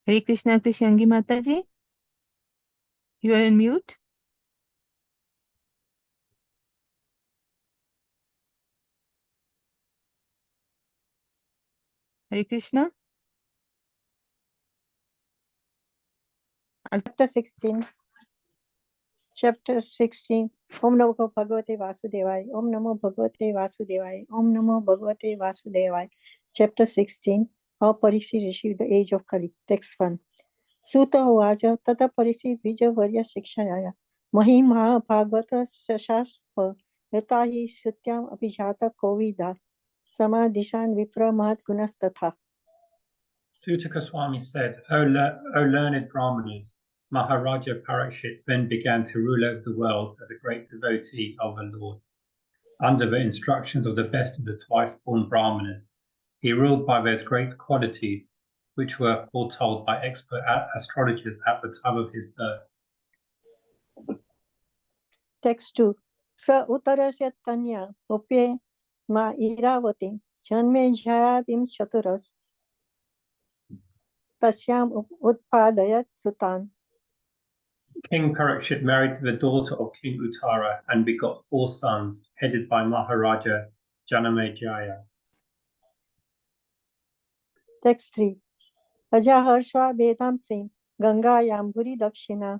Hare Krishna Krishnangi Mataji. You are on mute. Hare Krishna. Chapter 16. Chapter 16. Om Namo Bhagavate Vasudevaya. Om Namo Bhagavate Vasudevaya. Om Namo Bhagavate Vasudevaya. Chapter 16. How Parikshit received the age of Kali. Text 1. Suta Uvaja Tata Parikshit Vijavarya Shikshaya Mahima Bhagavata Shashaspa Yatahi Sutyam Abhijata Kovida Samadhishan Vipra Mahat Gunas Tatha. Suta Goswami said, O learned Brahmanas, Maharaja Parikshit then began to rule over the world as a great devotee of the Lord. Under the instructions of the best of the twice-born Brahmanas, he ruled by those great qualities which were foretold by expert astrologers at the time of his birth. Text 2. Sa Uttarasya Tanya Upye Ma Iravati Janme Jayadim Chaturas Tasyam Utpadayat Sutan. King Parikshit married the daughter of King Uttara and begot 4 sons, headed by Maharaja Janamejaya. Text 3. Ajaharshva Vedam Trim Ganga Yamburi Dakshina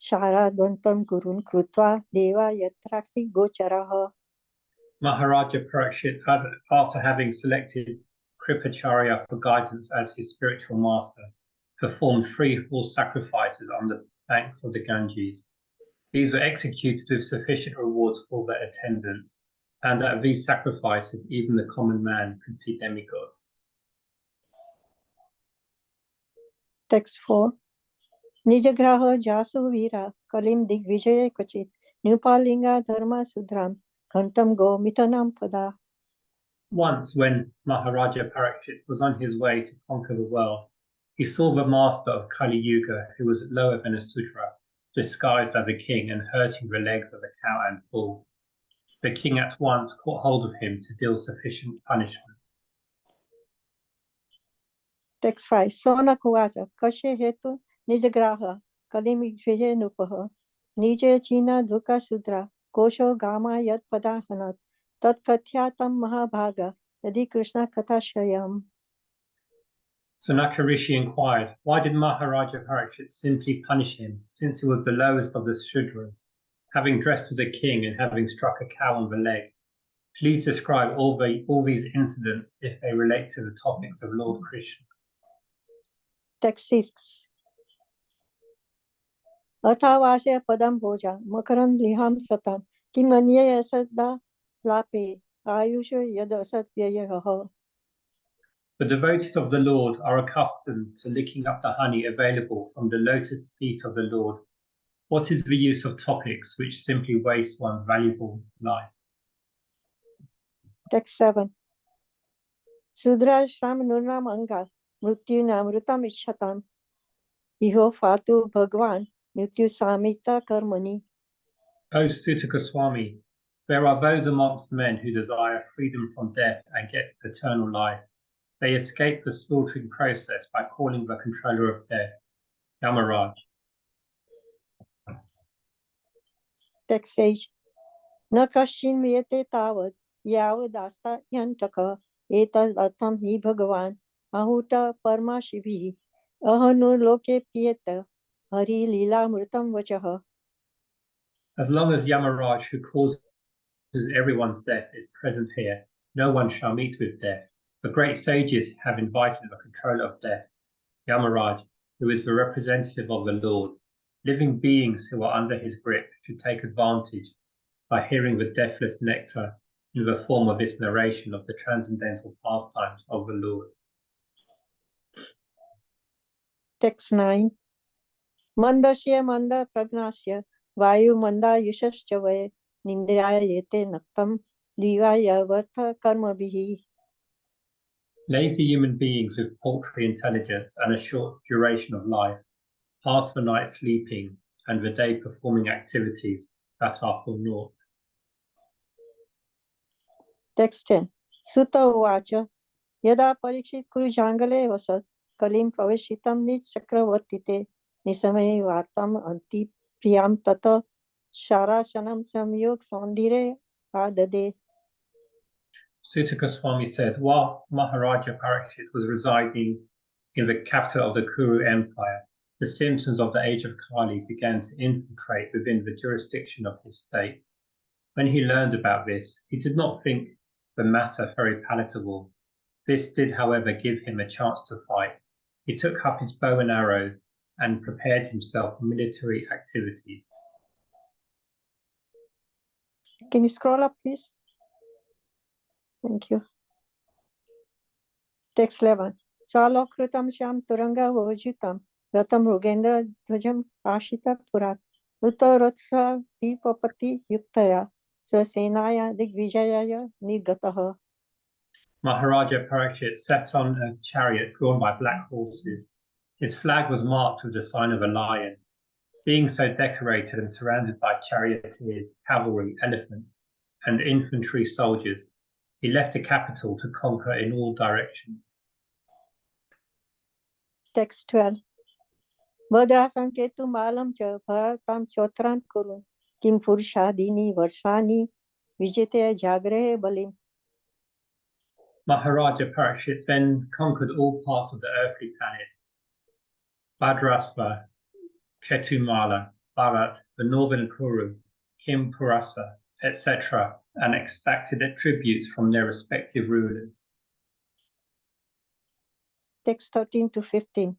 Shara Dvantam Gurun Krutva Deva Yatraksi Gocharaha. Maharaja Parikshit, after having selected Kripacharya for guidance as his spiritual master, performed 3 horse sacrifices on the banks of the Ganges. These were executed with sufficient rewards for their attendants, and at these sacrifices even the common man could see demigods. Text 4. Nijagraha Jasu Vira Kalim Digvijaye Kachit Nupalinga Dharma Sudram Kantam Go Mitanam Pada. Once, when Maharaja Parikshit was on his way to conquer the world, he saw the master of Kali Yuga, who was lower than a Sudra, disguised as a king and hurting the legs of a cow and bull. The king at once caught hold of him to deal sufficient punishment. Text 5. Sona Kuvaja Kashe Hetu Nijagraha Kalim Digvijaye Nupaha Nije China Dhuka Sudra Kosho Gama Yat Padahanat Tat Kathyatam Mahabhaga Yadi Krishna Kathashayam. Sanaka Rishi inquired, why did Maharaja Parikshit simply punish him, since he was the lowest of the Shudras, having dressed as a king and having struck a cow on the leg? Please describe all these incidents if they relate to the topics of Lord Krishna. Text 6. Athawasya Padam Bhoja Makaran Liham Satam Kimanye Asada Lape Ayusha Yad Asat Vyayaha. The devotees of the Lord are accustomed to licking up the honey available from the lotus feet of the Lord. What is the use of topics which simply waste one's valuable life? Text 7. Sudra Shram Nurnam Anga Mrityu Namrutam Ishatam Iho Fatu Bhagwan Mrityu Samita Karmani. O Sutta Goswami, there are those amongst men who desire freedom from death and get eternal life. They escape the slaughtering process by calling the controller of death, Yamaraj. Text 8. Nakashin Vyate Tavad Yavadasta Yantaka Etad Atam Hi Bhagavan Ahuta Parma Shivi Ahanu Loke Piyeta Hari Lila Mritam Vachaha. As long as Yamaraj, who causes everyone's death, is present here, no one shall meet with death. The great sages have invited the controller of death, Yamaraj, who is the representative of the Lord. Living beings who are under his grip should take advantage by hearing the deathless nectar in the form of this narration of the transcendental pastimes of the Lord. Text 9. Mandasya Manda Pragnasya Vayu Manda Yushashchavaya Nindraya Yete Naktam Divaya Vartha Karma Bihi. Lazy human beings with paltry intelligence and a short duration of life pass the night sleeping and the day performing activities that are for naught. Text 10. Sutta Uvacha Yada Parikshit Kurujangale Vasat कलिं प्रवेशितं निचक्रवर्तिते निसमये वार्ताम् अन्ति प्रियां तत शाराशनं संयोग सौन्दर्ये आददे. Sutta Goswami said, while Maharaja Parikshit was residing in the capital of the Kuru Empire, the symptoms of the age of Kali began to infiltrate within the jurisdiction of his state. When he learned about this, he did not think the matter very palatable. This did, however, give him a chance to fight. He took up his bow and arrows and prepared himself for military activities. Can you scroll up, please? Thank you. Text 11. Chalokrutam Sham Turanga Vojitam Ratam Rugendra Dhvajam Ashita Purat Uttarotsa Dipapati Yuktaya Swasenaya Digvijayaya Nigataha. Maharaja Parikshit sat on a chariot drawn by black horses. His flag was marked with the sign of a lion. Being so decorated and surrounded by charioteers, cavalry, elephants, and infantry soldiers, he left the capital to conquer in all directions. Text 12. Vadrasam Ketu Malam Cha Bharatam Chotrant Kurun Kim Purshadini Varshani Vijite Jagrehe Balim. Maharaja Parikshit then conquered all parts of the earthly planet, Bhadrasva, Ketumala, Bharat, the northern Kuru, Kimpurasa, etc., and exacted tributes from their respective rulers. Text 13 to 15.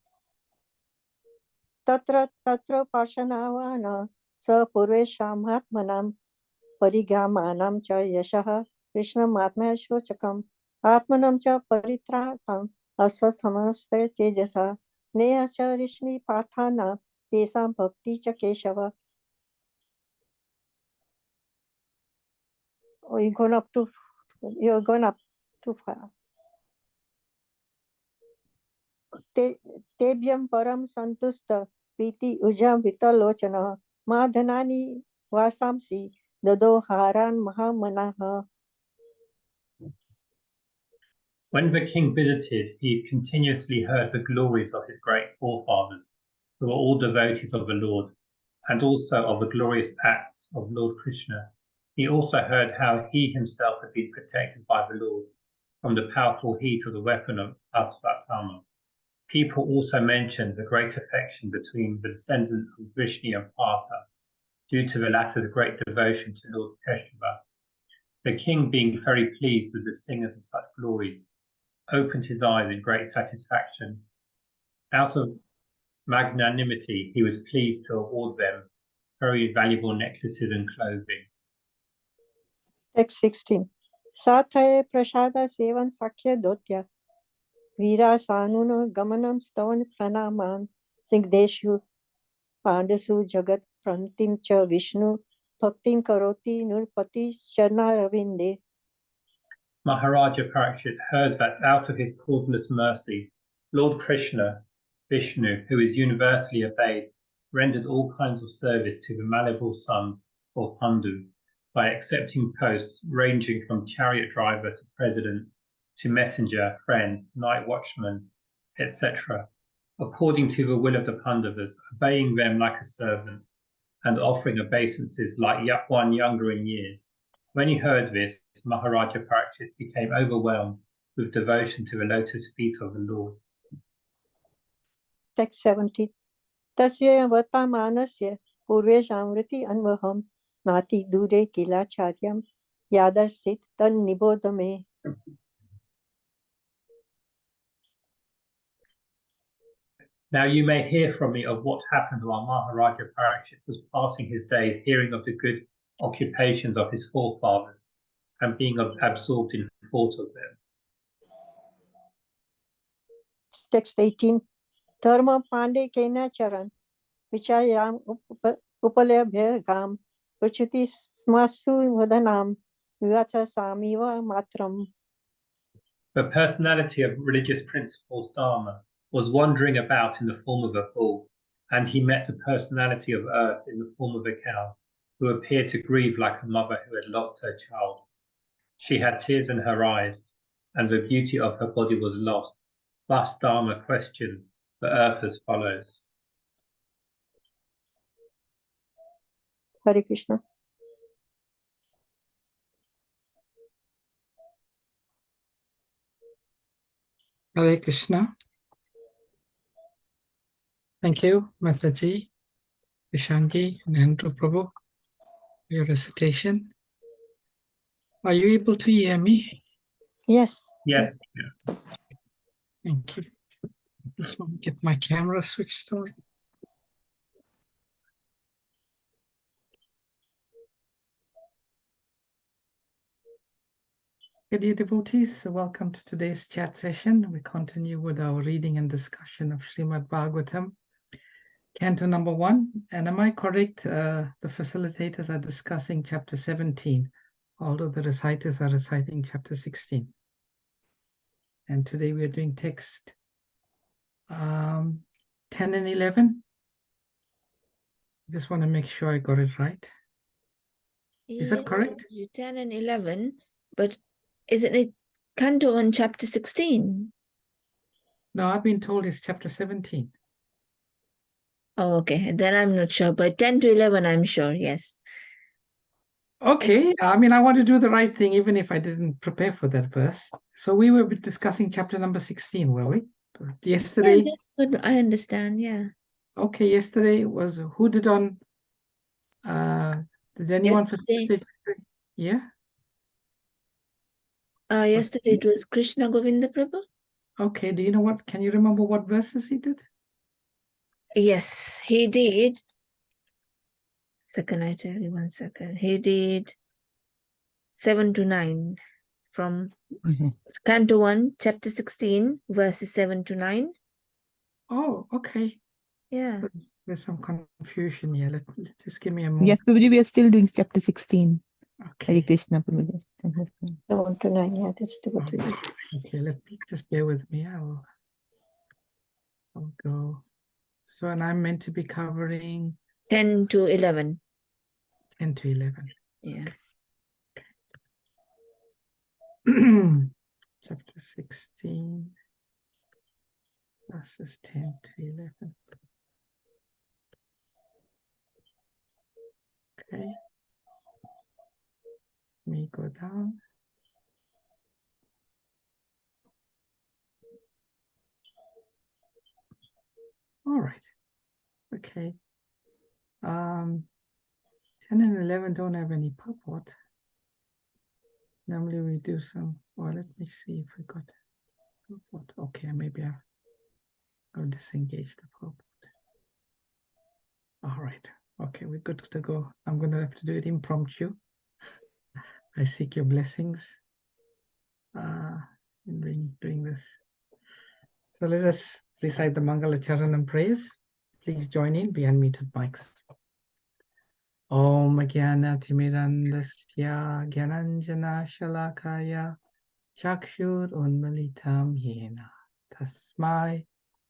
Tatra Tatra Pashanavana Sa Purvesham Atmanam Parigramanam Cha Yashaha Krishna Matmaya Shochakam Atmanam Cha Paritratam Aswathamaste Tejasa Sneha Cha Rishni Pathana Tesam Bhakti Cha Keshava. Oh, you're going up too far. Tebhyam Param Santusta Priti Ujam Vitalochana Madhanani Vasamsi Dado Haran Mahamanaha. When the king visited, he continuously heard the glories of his great forefathers, who were all devotees of the Lord, and also of the glorious acts of Lord Krishna. He also heard how he himself had been protected by the Lord from the powerful heat of the weapon of Asvatthama. People also mentioned the great affection between the descendants of Vrishni and Partha, due to the latter's great devotion to Lord Keshava. The king, being very pleased with the singers of such glories, opened his eyes in great satisfaction. Out of magnanimity, he was pleased to award them very valuable necklaces and clothing. Text 16. Sathaye Prashada Sevan Sakya Dotya Vira Sanuna Gamanam Stavan Pranaman Singdeshu Pandasu Jagat Prantim Cha Vishnu Bhaktim Karoti Nurpati Charna Ravinde. Maharaja Parikshit heard that out of his causeless mercy, Lord Krishna, Vishnu, who is universally obeyed, rendered all kinds of service to the malleable sons of Pandu by accepting posts ranging from chariot driver to president to messenger, friend, night watchman, etc., according to the will of the Pandavas, obeying them like a servant and offering obeisances like one younger in years. When he heard this, Maharaja Parikshit became overwhelmed with devotion to the lotus feet of the Lord. Text 70. Tasya Vatamanasya Purveshamriti Anvaham Nati Dure Kila Charyam Yadasit Tan Nibodame. Now you may hear from me of what happened while Maharaja Parikshit was passing his days hearing of the good occupations of his forefathers and being absorbed in thought of them. Text 18. Dharma Pande Kena Charan Vichayam Upalabhya Gam Prachuti Smasu Vadanam Vyatsa Samiva Matram. The personality of religious principles Dharma was wandering about in the form of a bull, and he met the personality of earth in the form of a cow, who appeared to grieve like a mother who had lost her child. She had tears in her eyes, and the beauty of her body was lost, vast Dharma questions for earth as follows. Hare Krishna. Hare Krishna. Thank you, Mataji, Vishangi, and Andrew Prabhu, for your recitation. Are you able to hear me? Yes. Yes. Thank you. Just want to get my camera switched on. Good dear devotees, welcome to today's chat session. We continue with our reading and discussion of Srimad Bhagavatam, Canto number 1. And am I correct? The facilitators are discussing chapter 17, although the reciters are reciting chapter 16. And today we are doing text 10 and 11. Just want to make sure I got it right. Is that correct? 10 and 11, but isn't it Canto on chapter 16? No, I've been told it's chapter 17. Oh, okay. Then I'm not sure, but 10 to 11, I'm sure, yes. Okay, I mean, I want to do the right thing, even if I didn't prepare for that verse. So we were discussing chapter number 16, were we? Yesterday. Yeah, that's what I understand, yeah. Okay, yesterday was who did on, did anyone Yesterday. facilitate? Yeah? Yesterday it was Krishna Govinda Prabhu. Okay, do you know what, can you remember what verses he did? Yes, he did. Second, I tell you 1 second. He did 7 to 9 from Canto 1, chapter 16, verses 7 to 9. Oh, okay. Yeah. So there's some confusion here. Just give me a moment. Yes, Prabhuji, we are still doing chapter 16. Hare Okay. Krishna, Prabhuji. 7 to 9. Yeah, that's the good. Okay, just bear with me. I'll go. So, and I'm meant to be covering 10 to 11. 10 to 11. Yeah. Chapter 16, verses 10 to 11. Okay. Let me go down. All right. Okay. 10 and 11 don't have any purport. Normally we do some, well, let me see if we got purport. Okay, maybe I'll disengage the purport. All right. Okay, we're good to go. I'm going to have to do it impromptu. I seek your blessings in doing this. So let us recite the Mangala Charanam prayers. Please join in, be unmuted mics. Om Jnana Timirandasya Gyananjana Shalakaya Chakshur Unmalitam Yena Tasmai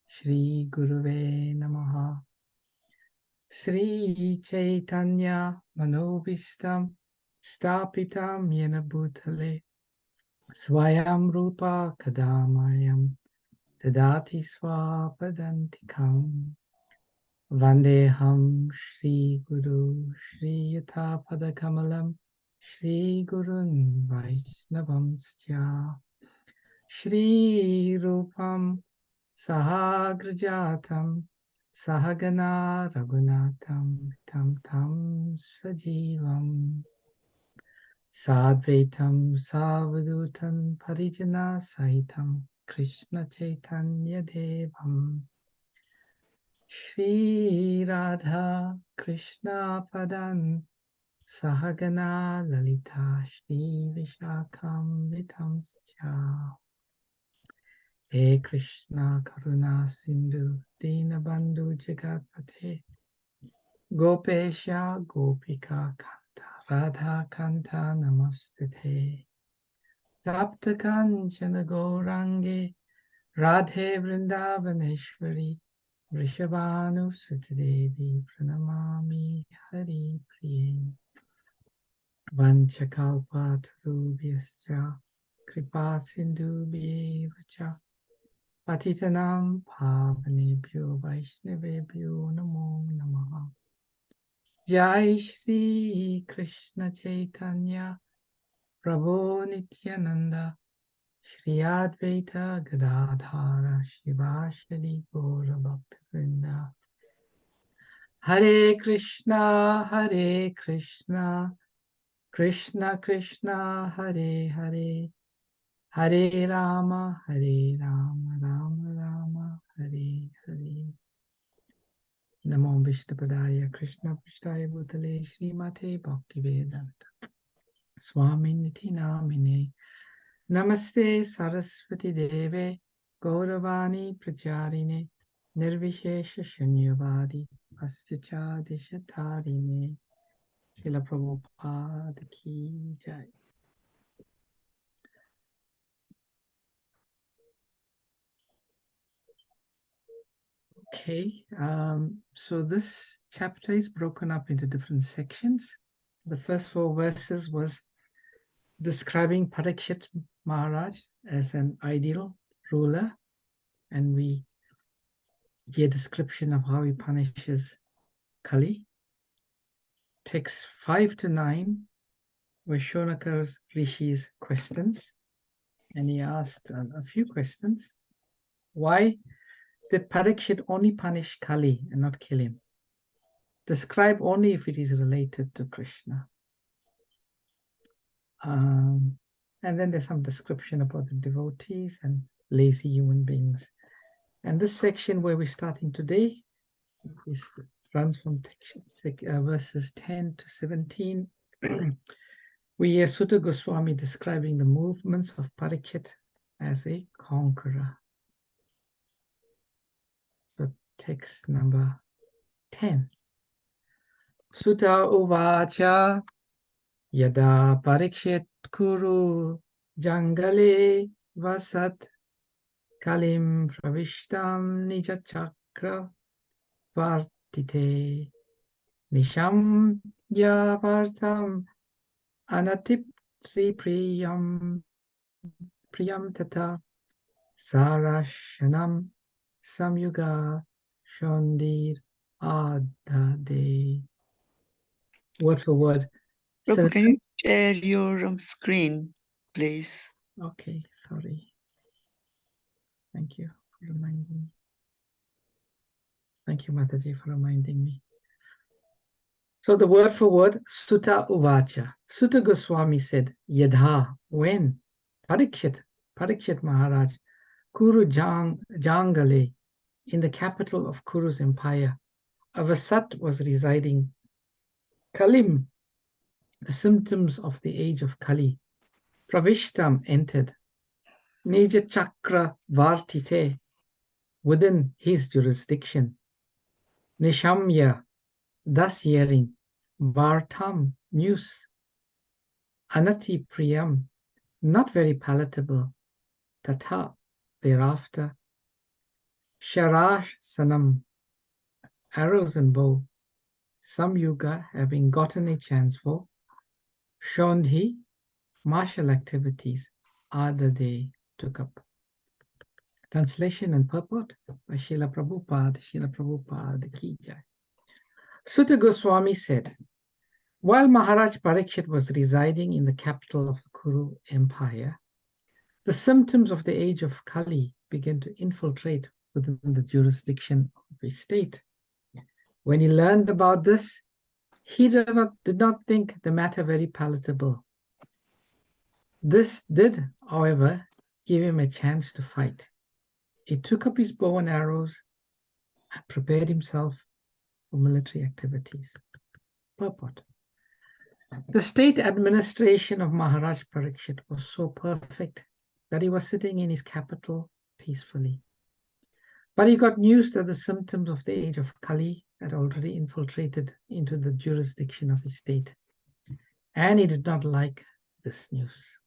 Shri Guruve Namaha Shri Chaitanya Manobhistam Stapitam Yena Bhutale Swayam Rupa Kadamayam Tadati Swapadantikam Vandeham Shri Guru Shri Yatha Padakamalam Shri Gurun Vaisnavamscha Shri Rupam Sahagrajatam Sahagana Raghunatam Tam Sajivam Sadvaitam Savadutam Parijana Sahitam Krishna Chaitanya Devam Shri Radha Krishna Padan Sahagana Lalita Shri Vishakam Vitamscha He Krishna Karuna Sindhu Dinabandhu Jagatpate Gopesha Gopika Kanta Radha Kanta Namastite Tapta Kanchana Gourange Radhe Vrindavaneshwari Vrishabhanu Sutadevi Pranamami Hari Priye Vanchakalpa Tarubhyascha Kripa Sindhu Bhyevacha Patitanam Pavanebhyo Vaishnavebhyo Namo Namaha. Jai Shri Krishna Chaitanya Prabhu Nityananda Shri Advaita Gadadhara Shivashri Gaura Bhaktivinoda. Hare Krishna, Krishna Krishna, Hare Hare, Hare Rama, Rama Rama, Hare Hare. Namo Vishnupadaya Krishna Prasthaya Bhutale Srimate Bhaktivedanta Swami Niti Namine Namaste Saraswati Deve Gauravani Pracharine Nirvishesha Shunyavadi Asyacha Deshatarine Srila Prabhupada Ki Jai. Okay, so this chapter is broken up into different sections. The first 4 verses was describing Parikshit Maharaj as an ideal ruler, and we hear a description of how he punishes Kali. Texts 5 to 9 were Shonaka's Rishi's questions, and he asked a few questions. Why did Parikshit only punish Kali and not kill him? Describe only if it is related to Krishna. And then there's some description about the devotees and lazy human beings. And this section where we're starting today runs from verses 10 to 17. We hear Sutta Goswami describing the movements of Parikshit as a conqueror. So text number 10. Sutta Uvacha Yada Parikshit Kuru Jangale Vasat Kalim Pravishtam Nija Chakra Vartite Nisham Yavartam Anatipri Priyam Tata Sarashanam Samyuga Shondir Adade. Word for word. Prabhu, can you share your screen, please? Okay, sorry. Thank you for reminding me. Thank you, Mataji, for reminding me. So the word for word, Sutta Uvacha. Sutta Goswami said, Yadha, when Parikshit Maharaj, Kuru Jangale, in the capital of Kuru's empire, Avasat was residing. Kalim, the symptoms of the age of Kali. Pravishtam entered. Nija Chakra Vartite, within his jurisdiction. Nishamya, thus hearing. Vartam, news. Anati Priyam, not very palatable. Tata, thereafter. Sharash Sanam, arrows and bow. Samyuga, having gotten a chance for. Shondhi, martial activities. Adade, took up. Translation and purport by Srila Prabhupada Ki Jai. Sutta Goswami said, while Maharaj Parikshit was residing in the capital of the Kuru Empire, the symptoms of the age of Kali began to infiltrate within the jurisdiction of his state. When he learned about this, he did not think the matter very palatable. This did, however, give him a chance to fight. He took up his bow and arrows and prepared himself for military activities. Purport. The state administration of Maharaj Parikshit was so perfect that he was sitting in his capital peacefully. But he got news that the symptoms of the age of Kali had already infiltrated into the jurisdiction of his state. And he did not like this news.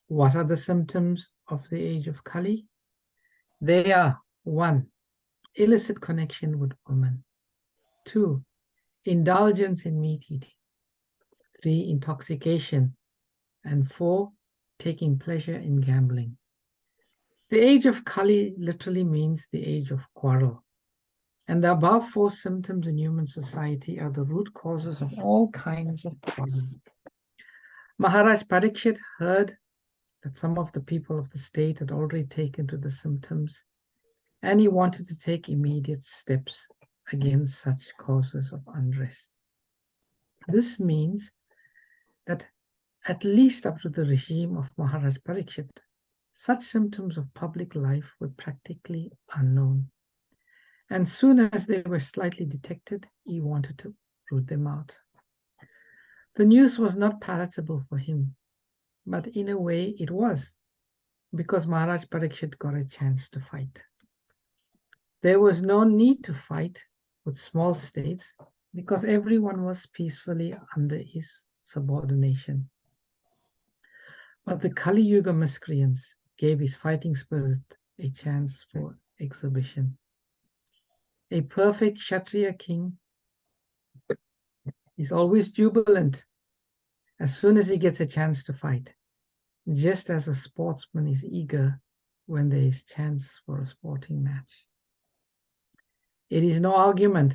What are the symptoms of the age of Kali? They are 1. Illicit connection with women. 2. Indulgence in meat eating. 3. Intoxication. And 4. Taking pleasure in gambling. The age of Kali literally means the age of quarrel. And the above 4 symptoms in human society are the root causes of all kinds of quarrel. Maharaj Parikshit heard that some of the people of the state had already taken to the symptoms, and he wanted to take immediate steps against such causes of unrest. This means that at least up to the regime of Maharaj Parikshit, such symptoms of public life were practically unknown. And soon as they were slightly detected, he wanted to root them out. The news was not palatable for him, but in a way it was, because Maharaj Parikshit got a chance to fight. There was no need to fight with small states because everyone was peacefully under his subordination. But the Kali Yuga miscreants gave his fighting spirit a chance for exhibition. A perfect Kshatriya king is always jubilant as soon as he gets a chance to fight, just as a sportsman is eager when there is chance for a sporting match. It is no argument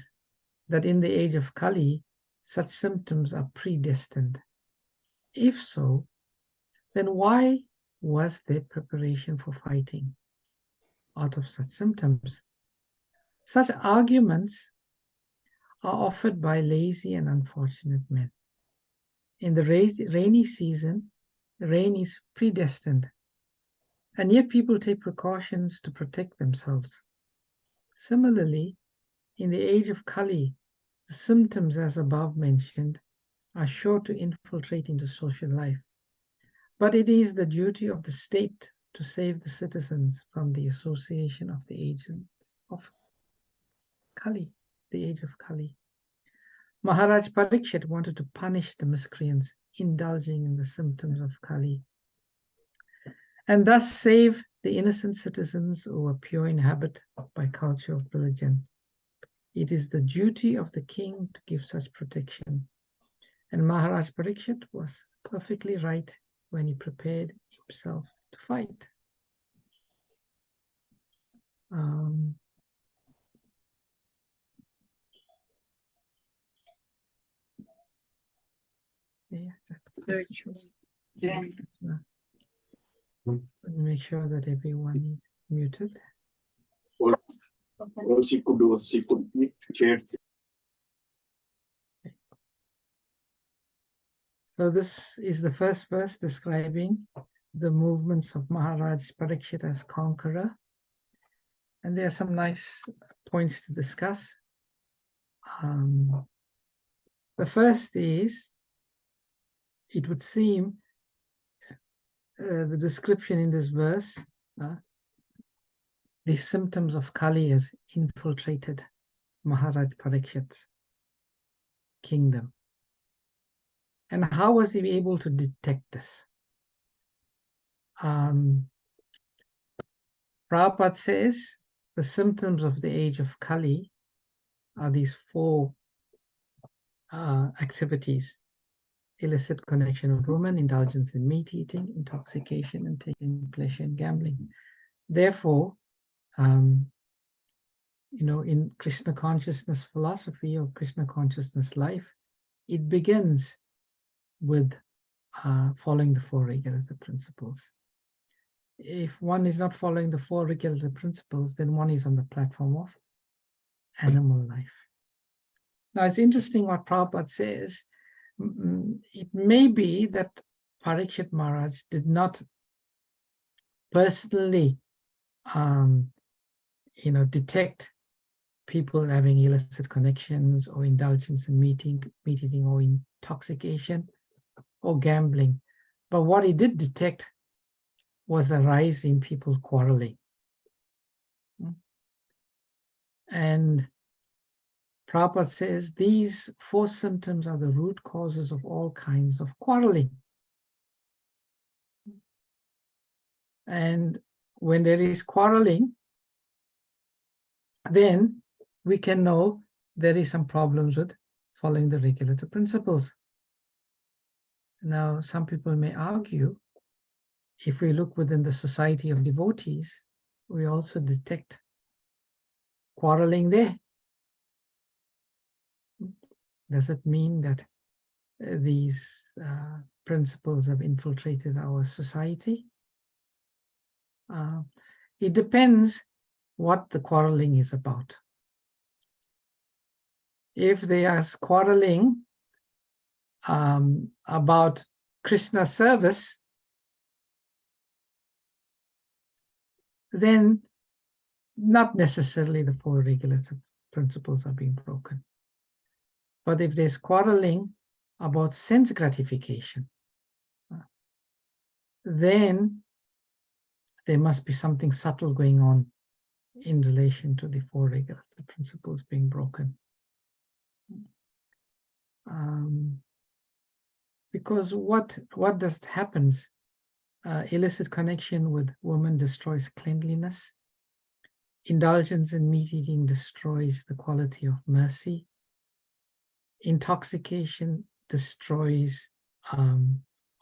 that in the age of Kali, such symptoms are predestined. If so, then why was there preparation for fighting out of such symptoms? Such arguments are offered by lazy and unfortunate men. In the rainy season, rain is predestined, and yet people take precautions to protect themselves. Similarly, in the age of Kali, the symptoms as above mentioned are sure to infiltrate into social life. But it is the duty of the state to save the citizens from the association of the agents of Kali, the age of Kali. Maharaj Parikshit wanted to punish the miscreants indulging in the symptoms of Kali, and thus save the innocent citizens who were pure in habit by culture of religion. It is the duty of the king to give such protection, and Maharaj Parikshit was perfectly right when he prepared himself to fight. Make sure that everyone is muted. All she could do was she could share. So this is the first verse describing the movements of Maharaj Parikshit as conqueror. And there are some nice points to discuss. The first is, it would seem, the description in this verse, the symptoms of Kali has infiltrated Maharaj Parikshit's kingdom. And how was he able to detect this? Prabhupada says the symptoms of the age of Kali are these 4 activities: illicit connection with women, indulgence in meat eating, intoxication, and taking pleasure in gambling. Therefore, in Krishna consciousness philosophy or Krishna consciousness life, it begins with following the 4 regulative principles. If one is not following the 4 regulative principles, then one is on the platform of animal life. Now, it's interesting what Prabhupada says. It may be that Parikshit Maharaj did not personally, detect people having illicit connections or indulgence in meat eating or intoxication or gambling. But what he did detect was a rise in people quarreling. And Prabhupada says these 4 symptoms are the root causes of all kinds of quarreling. And when there is quarreling, then we can know there is some problems with following the regulative principles. Now, some people may argue, if we look within the society of devotees, we also detect quarreling there. Does it mean that these principles have infiltrated our society? It depends what the quarreling is about. If they are quarreling about Krishna service, then not necessarily the 4 regulative principles are being broken. But if there's quarreling about sense gratification, then there must be something subtle going on in relation to the 4 regulative principles being broken. Because what does happens? Illicit connection with women destroys cleanliness. Indulgence in meat eating destroys the quality of mercy. Intoxication destroys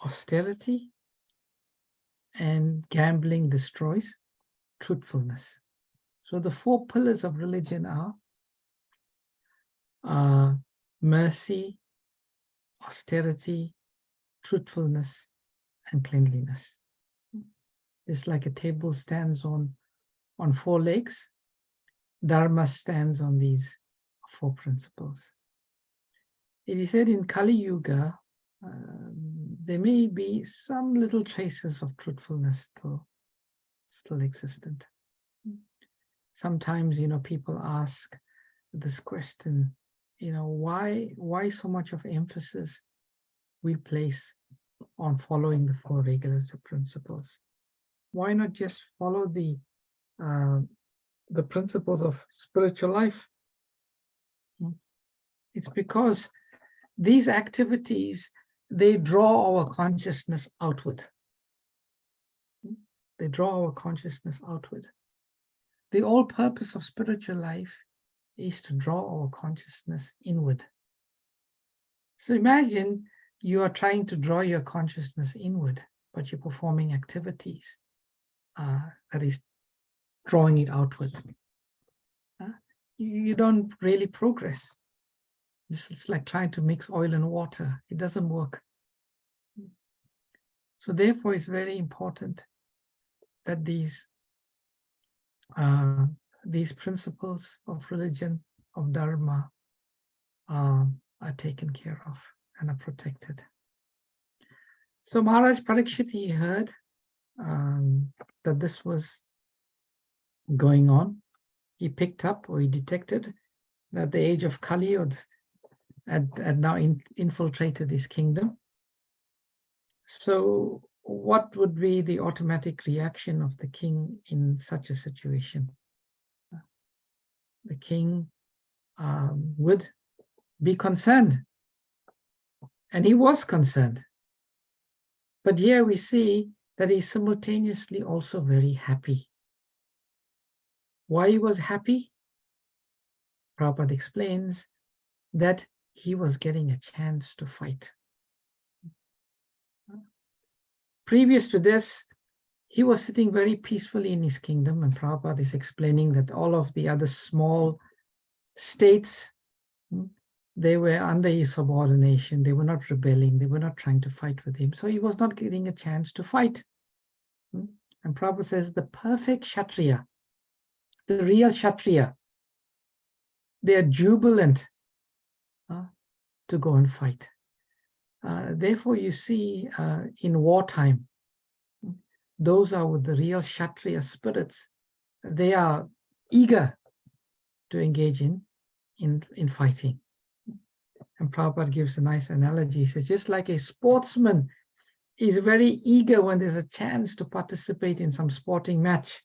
austerity. And gambling destroys truthfulness. So the 4 pillars of religion are mercy, austerity, truthfulness, and cleanliness. It's like a table stands on 4 legs. Dharma stands on these 4 principles. It is said in Kali Yuga, there may be some little traces of truthfulness still existent. Sometimes, people ask this question, why so much of emphasis we place on following the 4 regulative principles? Why not just follow the principles of spiritual life? It's because these activities, they draw our consciousness outward. They draw our consciousness outward. The whole purpose of spiritual life is to draw our consciousness inward. So imagine you are trying to draw your consciousness inward, but you're performing activities that is drawing it outward. You don't really progress. It's like trying to mix oil and water. It doesn't work. So therefore, it's very important that these principles of religion, of Dharma, are taken care of and are protected. So Maharaj Parikshit, he heard that this was going on. He picked up, or he detected, that the age of Kali had now infiltrated his kingdom. So what would be the automatic reaction of the king in such a situation? The king would be concerned, and he was concerned. But here we see that he's simultaneously also very happy. Why he was happy? Prabhupada explains that he was getting a chance to fight. Previous to this, he was sitting very peacefully in his kingdom, and Prabhupada is explaining that all of the other small states, they were under his subordination. They were not rebelling. They were not trying to fight with him. So he was not getting a chance to fight. And Prabhupada says the perfect Kshatriya, the real Kshatriya, they are jubilant to go and fight. Therefore, you see in wartime, those are with the real Kshatriya spirits. They are eager to engage in fighting. And Prabhupada gives a nice analogy. He says, just like a sportsman is very eager when there's a chance to participate in some sporting match,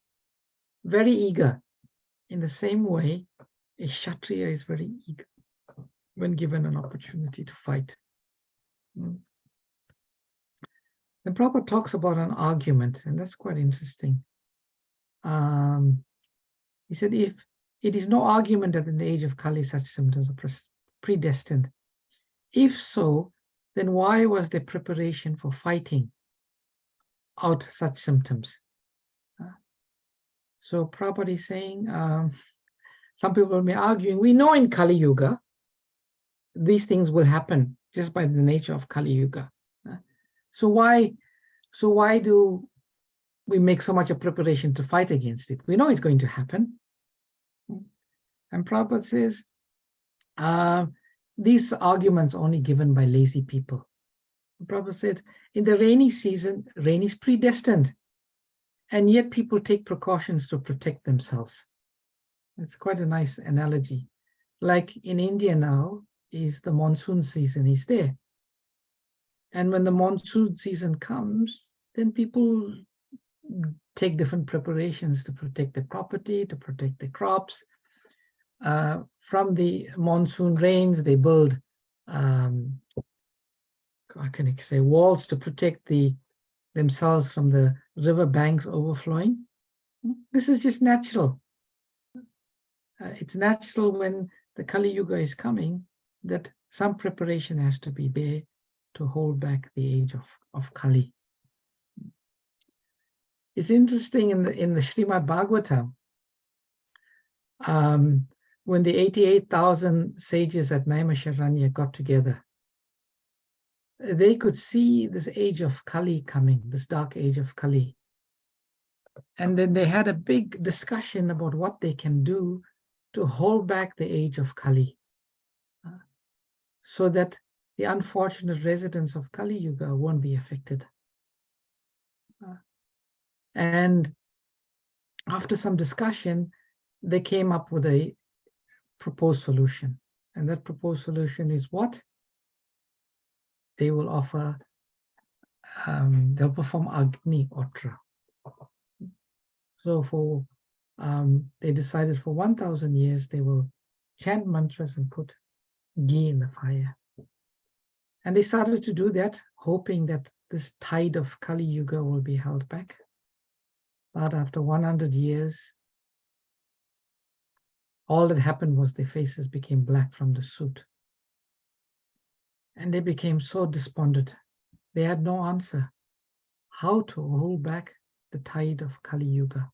very eager. In the same way, a Kshatriya is very eager when given an opportunity to fight. Then Prabhupada talks about an argument, and that's quite interesting. He said, if it is no argument that in the age of Kali such symptoms are predestined, if so, then why was there preparation for fighting out such symptoms? So Prabhupada is saying, some people may be arguing, we know in Kali Yuga, these things will happen just by the nature of Kali Yuga. So why do we make so much a preparation to fight against it? We know it's going to happen. And Prabhupada says, these arguments are only given by lazy people. Prabhupada said, in the rainy season, rain is predestined, and yet people take precautions to protect themselves. It's quite a nice analogy. Like in India now, is the monsoon season is there. And when the monsoon season comes, then people take different preparations to protect their property, to protect their crops. From the monsoon rains, they build, how can I say, walls to protect themselves from the river banks overflowing. This is just natural. It's natural when the Kali Yuga is coming that some preparation has to be there to hold back the age of Kali. It's interesting in the Srimad Bhagavatam, when the 88,000 sages at Naimisharanya got together, they could see this age of Kali coming, this dark age of Kali. And then they had a big discussion about what they can do to hold back the age of Kali, so that the unfortunate residents of Kali Yuga won't be affected. And after some discussion, they came up with a proposed solution. And that proposed solution is what? They will offer, they'll perform Agni Otra. So they decided for 1,000 years they will chant mantras and put ghee in the fire. And they started to do that, hoping that this tide of Kali Yuga will be held back. But after 100 years, all that happened was their faces became black from the soot. And they became so despondent. They had no answer how to hold back the tide of Kali Yuga.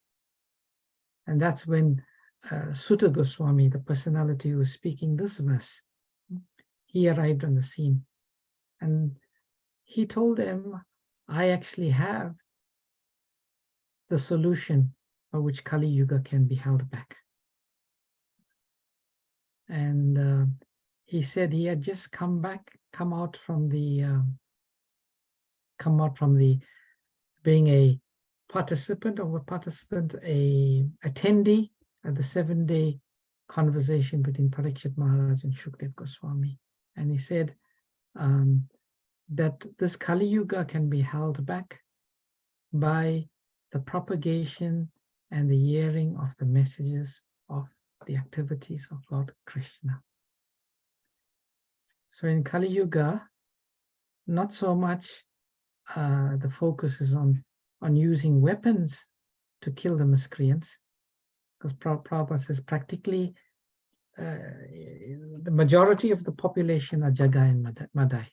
And that's when Sutta Goswami, the personality who was speaking this verse, he arrived on the scene. And he told them, I actually have the solution by which Kali Yuga can be held back. And he said he had just come out from the being a participant, a attendee at the 7-day conversation between Parikshit Maharaj and Shukdev Goswami. And he said that this Kali Yuga can be held back by the propagation and the hearing of the messages of the activities of Lord Krishna. So in Kali Yuga, not so much the focus is on using weapons to kill the miscreants, because Prabhupada says practically the majority of the population are Jaga and Madai.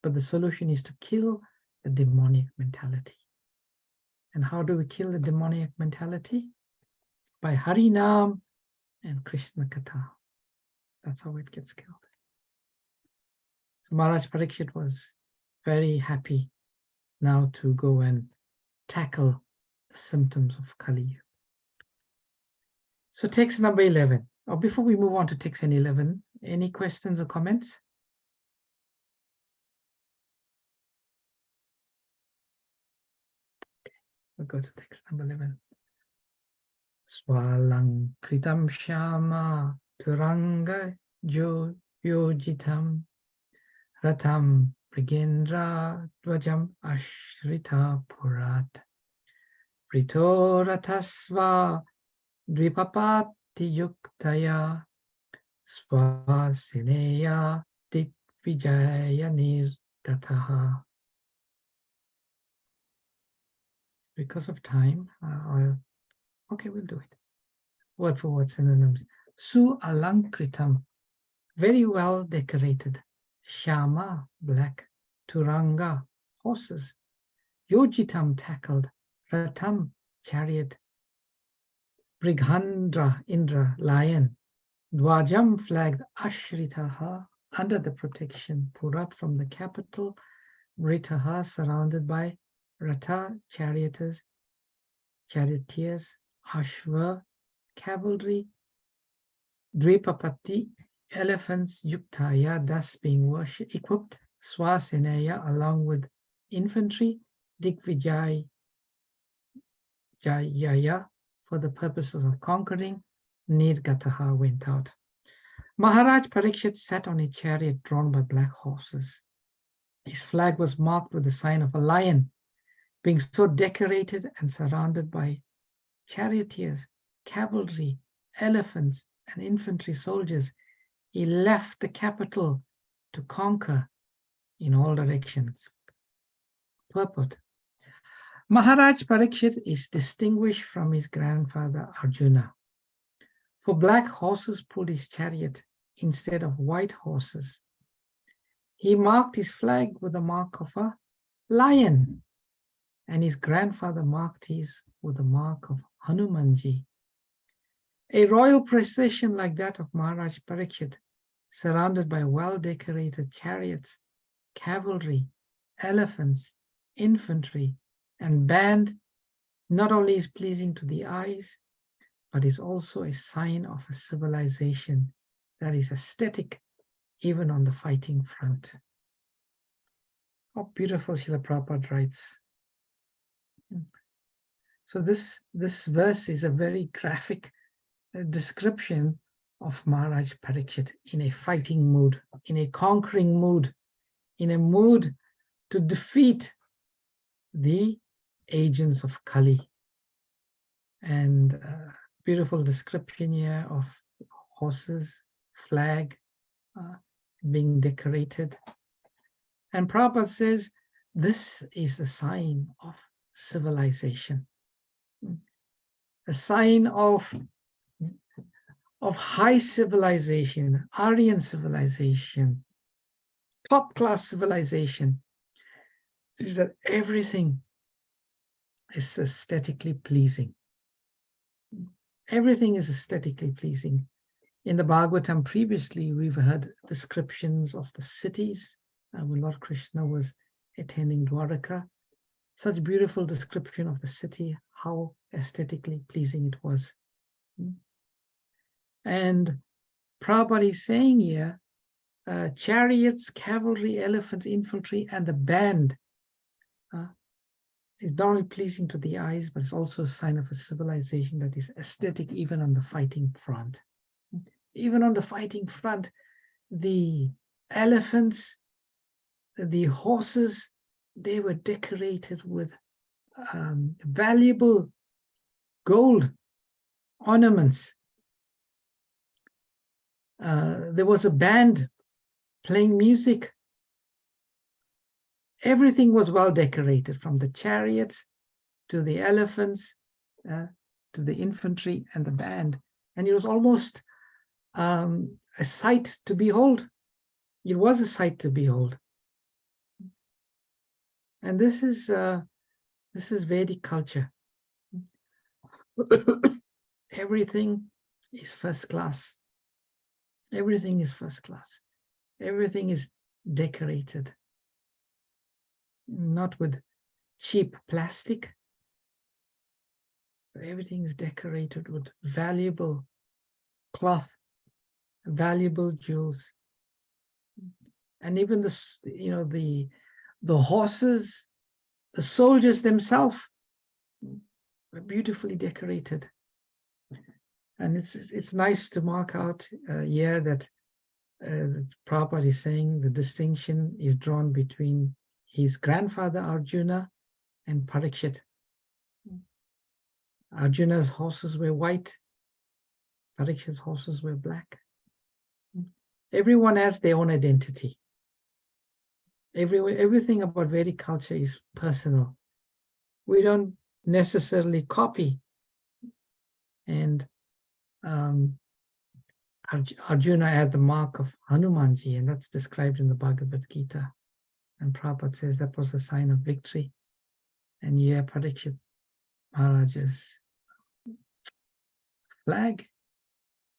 But the solution is to kill the demonic mentality. And how do we kill the demonic mentality? By Harinam and Krishna Katha. That's how it gets killed. So Maharaj Parikshit was very happy now to go and tackle the symptoms of Kali Yuga. So text number 11. Or before we move on to text 11, any questions or comments? Okay, we'll go to text number 11. Swalang kritam shama turanga yojitam ratam Prigendra dvajam ashrita purat pritoratasva dvipapati yuktaya swasineya ditvijaya nirgataha. Because of time, okay, we'll do it. Word for word synonyms. Su alankritam, very well decorated. Shama, black. Turanga, horses. Yojitam, tackled. Ratam, chariot. Brighandra Indra, lion. Dwajam flagged Ashritaha, under the protection. Purat from the capital. Vritaha, surrounded by Ratha, charioteers. Ashva, cavalry. Dvipapati, elephants. Yuktaya, thus being equipped. Swasenaya, along with infantry. Digvijaya, for the purpose of conquering. Nirgataha, went out. Maharaj Parikshit sat on a chariot drawn by black horses. His flag was marked with the sign of a lion, being so decorated and surrounded by charioteers, cavalry, elephants, and infantry soldiers. He left the capital to conquer in all directions. Purport. Maharaj Parikshit is distinguished from his grandfather Arjuna. For black horses pulled his chariot instead of white horses. He marked his flag with the mark of a lion, and his grandfather marked his with the mark of Hanumanji. A royal procession like that of Maharaj Parikshit, surrounded by well-decorated chariots, cavalry, elephants, infantry, and band, not only is pleasing to the eyes, but is also a sign of a civilization that is aesthetic, even on the fighting front. How beautiful Srila Prabhupada writes. So this verse is a very graphic description of Maharaj Parikshit in a fighting mood, in a conquering mood, in a mood to defeat the agents of Kali. And beautiful description here of horses, flag being decorated. And Prabhupada says this is a sign of civilization, a sign of high civilization, Aryan civilization, top-class civilization, is that everything is aesthetically pleasing. Everything is aesthetically pleasing. In the Bhagavatam previously, we've heard descriptions of the cities. When Lord Krishna was attending Dwaraka, such beautiful description of the city, how aesthetically pleasing it was. And Prabhupada is saying here, chariots, cavalry, elephants, infantry, and the band is not only pleasing to the eyes, but it's also a sign of a civilization that is aesthetic even on the fighting front. Even on the fighting front, the elephants, the horses, they were decorated with valuable gold ornaments. There was a band playing music. Everything was well decorated, from the chariots to the elephants, to the infantry and the band. And it was almost a sight to behold. It was a sight to behold. And this is Vedic culture. Everything is first class. Everything is first class. Everything is decorated, not with cheap plastic, but everything is decorated with valuable cloth, valuable jewels, and even the horses, the soldiers themselves were beautifully decorated. And it's nice to mark out here that Prabhupada is saying the distinction is drawn between his grandfather Arjuna and Parikshit. Arjuna's horses were white, Parikshit's horses were black. Everyone has their own identity. Everything about Vedic culture is personal. We don't necessarily copy. And Arjuna had the mark of Hanumanji, and that's described in the Bhagavad Gita. And Prabhupada says that was a sign of victory. And yeah, Parikshit Maharaj's flag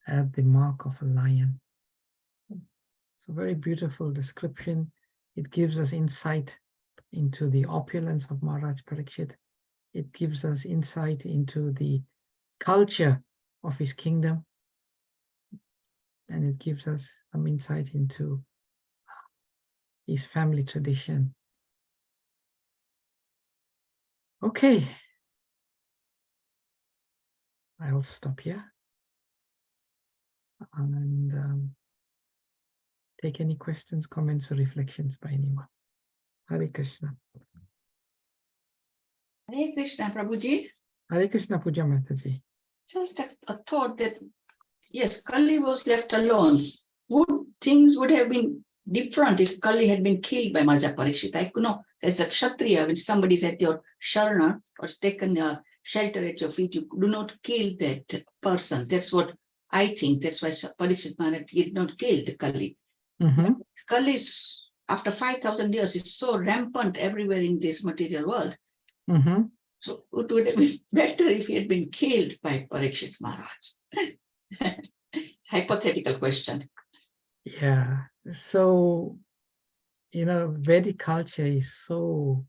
had the mark of a lion. So very beautiful description. It gives us insight into the opulence of Maharaj Parikshit. It gives us insight into the culture of his kingdom. And it gives us some insight into his family tradition. Okay. I'll stop here and take any questions, comments, or reflections by anyone. Hare Krishna. Hare Krishna, Prabhuji. Hare Krishna, Puja Mataji. Just a thought that, yes, Kali was left alone. Things would have been different if Kali had been killed by Maharaj Parikshit. I could know, as a Kshatriya, when somebody's at your sharana or taken shelter at your feet, you do not kill that person. That's what I think. That's why Parikshit Maharaj did not kill the Kali. Kali is, after 5,000 years, it's so rampant everywhere in this material world. So it would have been better if he had been killed by Parikshit Maharaj. Hypothetical question. Yeah. So, Vedic culture is so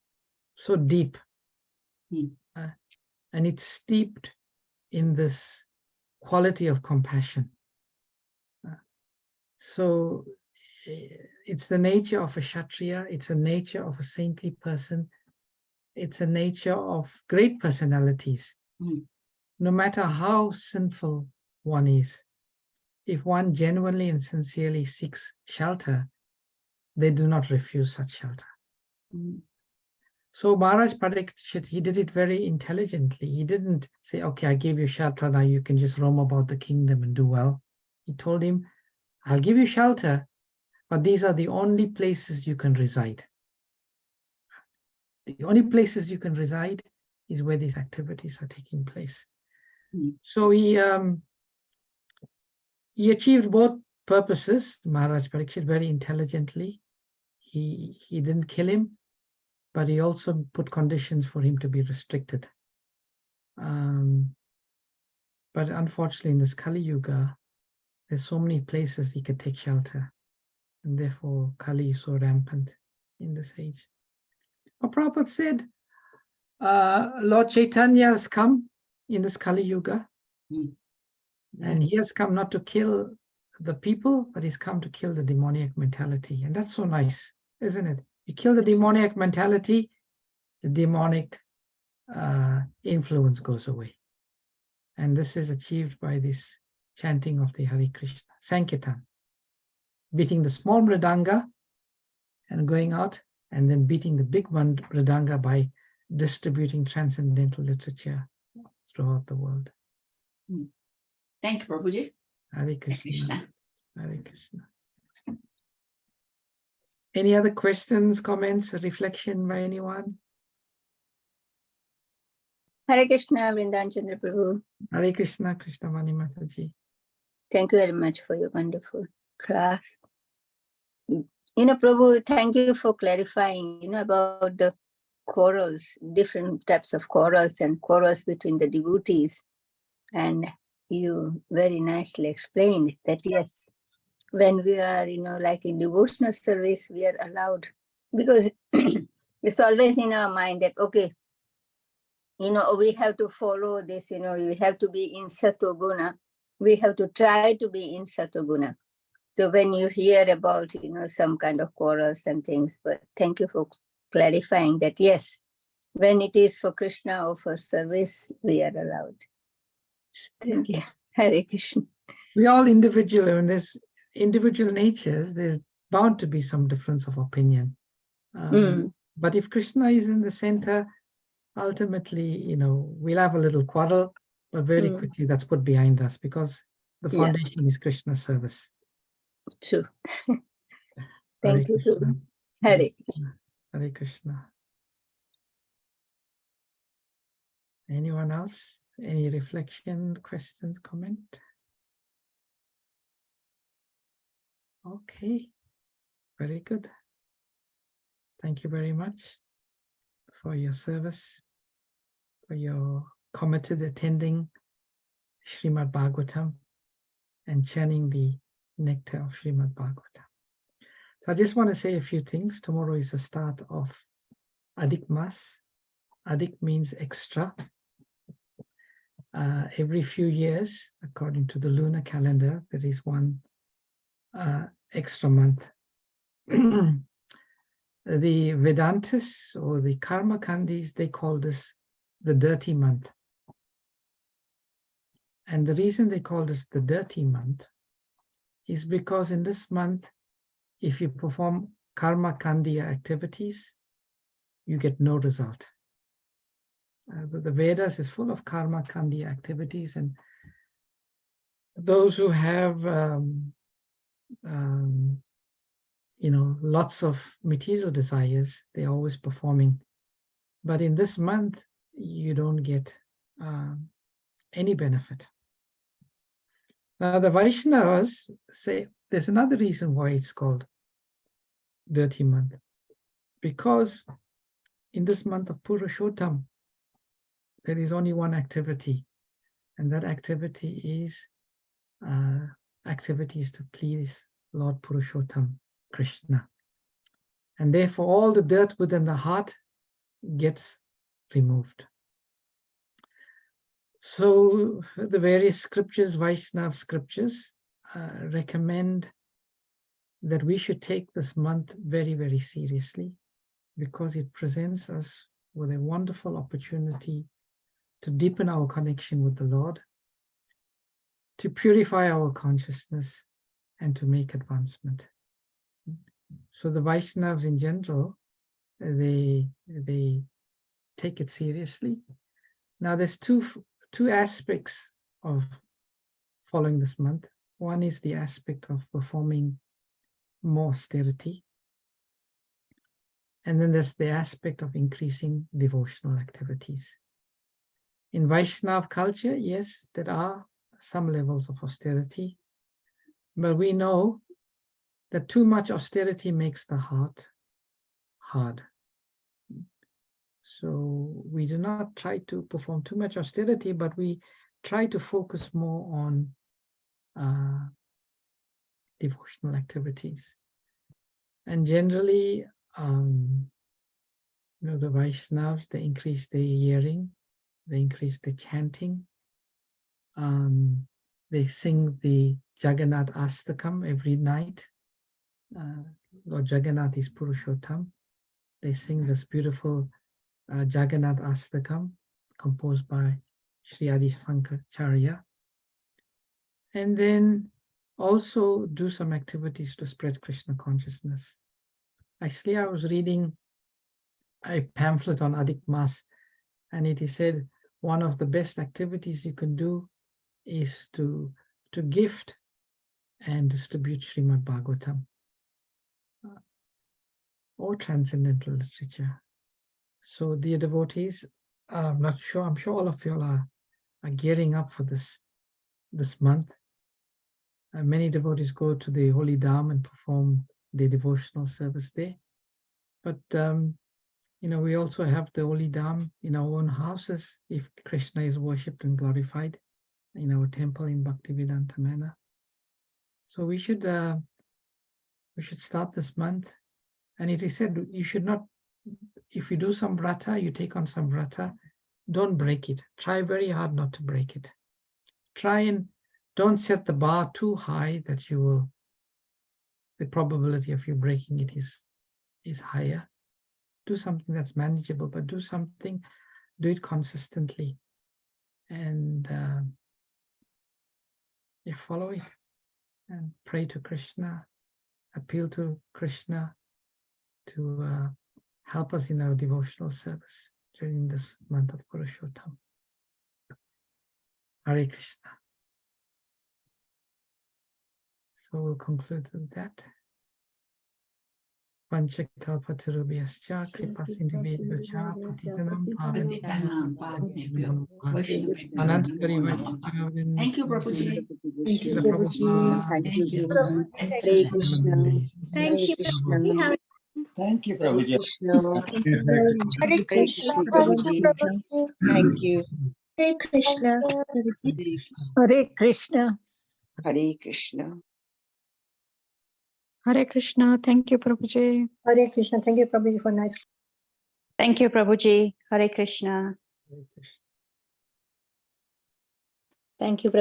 deep. And it's steeped in this quality of compassion. So it's the nature of a Kshatriya, it's a nature of a saintly person, it's a nature of great personalities. No matter how sinful one is, if one genuinely and sincerely seeks shelter, they do not refuse such shelter. So Maharaj Parikshit, he did it very intelligently. He didn't say, okay, I gave you shelter, now you can just roam about the kingdom and do well. He told him, I'll give you shelter, but these are the only places you can reside. The only places you can reside is where these activities are taking place. So he achieved both purposes, Maharaj Parikshit, very intelligently. He didn't kill him, but he also put conditions for him to be restricted. But unfortunately, in this Kali Yuga, there's so many places he could take shelter, and therefore Kali is so rampant in this age. But Prabhupada said, Lord Chaitanya has come in this Kali Yuga, and he has come not to kill the people, but he's come to kill the demoniac mentality. And that's so nice, isn't it? You kill the demoniac mentality, the demonic influence goes away. And this is achieved by this chanting of the Hare Krishna, Sankirtan, beating the small mridanga and going out, and then beating the big one mridanga by distributing transcendental literature throughout the world. Thank you, Prabhuji. Hare Krishna. Hare Krishna. Any other questions, comments, reflection by anyone? Hare Krishna, Vrindavan Chandra Prabhu. Hare Krishna, Krishna Mani Mataji. Thank you very much for your wonderful class. Prabhu, thank you for clarifying, about the quarrels, different types of quarrels and quarrels between the devotees. And you very nicely explained that, yes, when we are, like in devotional service, we are allowed, because it's always in our mind that, okay, we have to follow this, we have to be in Satoguna. We have to try to be in Satoguna. So when you hear about, some kind of quarrels and things, but thank you for clarifying that, yes, when it is for Krishna or for service, we are allowed. Thank you. Hare Krishna. We all individual, and there's individual natures, there's bound to be some difference of opinion. But if Krishna is in the center, ultimately, we'll have a little quarrel, but very quickly that's put behind us, because the foundation is Krishna's service. True. Hare Thank you. Krishna. Hare Krishna. Hare Krishna. Anyone else? Any reflection, questions, comment? Okay, very good. Thank you very much for your service, for your committed attending Srimad Bhagavatam and chanting the nectar of Srimad Bhagavatam. So I just want to say a few things. Tomorrow is the start of Adhik Mas. Adhik means extra. Every few years, according to the lunar calendar, there is one extra month. The Vedantists or the Karma Kandis, they call this the dirty month. And the reason they call this the dirty month is because in this month, if you perform Karma Kandiya activities, you get no result. The Vedas is full of Karma Kandiya activities, and those who have lots of material desires, they're always performing. But in this month, you don't get any benefit. Now, the Vaishnavas say there's another reason why it's called dirty month. Because in this month of Purushottam, there is only one activity, and that activity is activities to please Lord Purushottam, Krishna. And therefore, all the dirt within the heart gets removed. So the various scriptures, Vaishnava scriptures, recommend that we should take this month very, very seriously, because it presents us with a wonderful opportunity to deepen our connection with the Lord, to purify our consciousness, and to make advancement. So the Vaishnavas in general, they take it seriously. Now there's two aspects of following this month. One is the aspect of performing more austerity. And then there's the aspect of increasing devotional activities. In Vaishnava culture, yes, there are some levels of austerity, but we know that too much austerity makes the heart hard. So we do not try to perform too much austerity, but we try to focus more on devotional activities. And generally, the Vaishnavas, they increase their hearing, they increase the chanting, they sing the Jagannath Astakam every night. Lord Jagannath is Purushottam. They sing this beautiful Jagannath Astakam composed by Sri Adi Sankaracharya. And then also do some activities to spread Krishna consciousness. Actually, I was reading a pamphlet on Adhik Mas, and it is said one of the best activities you can do is to gift and distribute Srimad Bhagavatam or transcendental literature. So, dear devotees, I'm sure all of you are gearing up for this month. Many devotees go to the Holy Dham and perform the devotional service there. But we also have the Holy Dham in our own houses if Krishna is worshipped and glorified in our temple in Bhaktivedanta manner. So we should start this month. And it is said you should not, if you do some vrata, you take on some vrata, don't break it. Try very hard not to break it. Try and don't set the bar too high that the probability of you breaking it is higher. Do something that's manageable, but do it consistently. And follow it and pray to Krishna, appeal to Krishna to help us in our devotional service during this month of Purushottam. Hare Krishna. So we'll conclude with that. Panchakalpatarubhyascha kripa sindhubhyo patitanam Patitanam Vaishnavebhyo Anantakari Namo Namaha. Vaishnavin. Thank you, Prabhuji. Thank you, Prabhupada. Prabhuji. Thank you. Hare Krishna. Thank you, Krishna. Thank you, Hare Prabhuji. Krishna. Hare Krishna. Hare Krishna, Prabhuji. Thank you. Hare Krishna. Hare Krishna. Hare Krishna. Hare Krishna. Thank you, Prabhuji. Hare Krishna. Thank you, Prabhuji, for nice. Thank you, Prabhuji. Hare Krishna. Hare Krishna. Thank you,